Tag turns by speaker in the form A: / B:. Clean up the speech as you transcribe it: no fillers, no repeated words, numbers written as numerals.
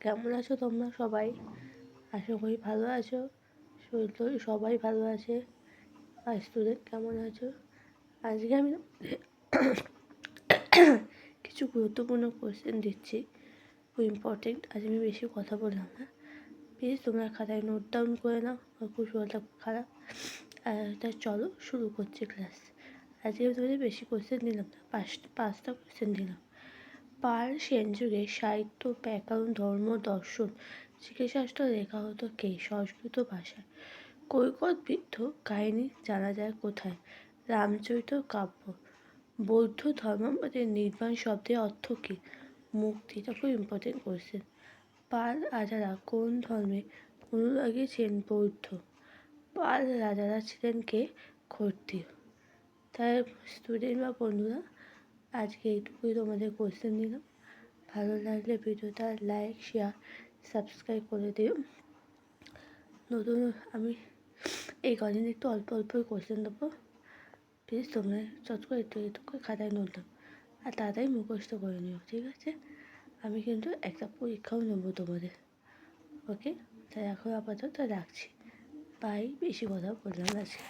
A: কেমন আছো তোমরা সবাই? আশা করি ভালো আছো। শরীর টরীর সবাই ভালো আছে। আর স্টুডেন্ট কেমন আছো? আজকে আমি কিছু গুরুত্বপূর্ণ কোয়েশ্চেন দিচ্ছি, খুব ইম্পর্টেন্ট। আজ আমি বেশি কথা বললাম না, প্লিজ তোমরা খাতায় নোট ডাউন করে নাও। আর খুব শরীরটা খারাপ। তাই চলো শুরু করছি ক্লাস। আজকে আমি তোমাদের বেশি কোয়েশ্চেন দিলাম না, পাঁচটা কোয়েশ্চেন দিলাম। পাল সেন যুগে সাহিত্য, ব্যাকরণ, ধর্ম, দর্শন, চিকিৎসাশাস্ত্র লেখা হতো কে? সংস্কৃত ভাষায়। কৈকতবৃত্ত কাহিনী জানা যায় কোথায়? রামচরিত কাব্য। বৌদ্ধ ধর্মমতে নির্বাণ শব্দের অর্থ কী? মুক্তি। এটা খুব ইম্পর্টেন্ট কোয়েশ্চেন। পাল রাজারা কোন ধর্মে অনুরাগী ছিলেন? বৌদ্ধ। পাল রাজারা ছিলেন কে? ক্ষত্রিয়। তাই স্টুডেন্ট বা বন্ধুরা, আজকে এইটুকুই তোমাদের কোয়েশ্চেন দিলাম। ভালো লাগলে ভিডিওটা লাইক, শেয়ার, সাবস্ক্রাইব করে দিও। নতুন আমি এই কদিন একটু অল্প অল্পই কোয়েশ্চেন দেবো, প্লিজ তোমরা চট করে একটু খাতায় নোট দাও আর তাড়াতাড়ি মুখস্থ করে নিও, ঠিক আছে? আমি কিন্তু একটা পরীক্ষাও নেবো তোমাদের, ওকে? তাই এখন আপাতত রাখছি। বাই। বেশি কথা বললাম আজকে।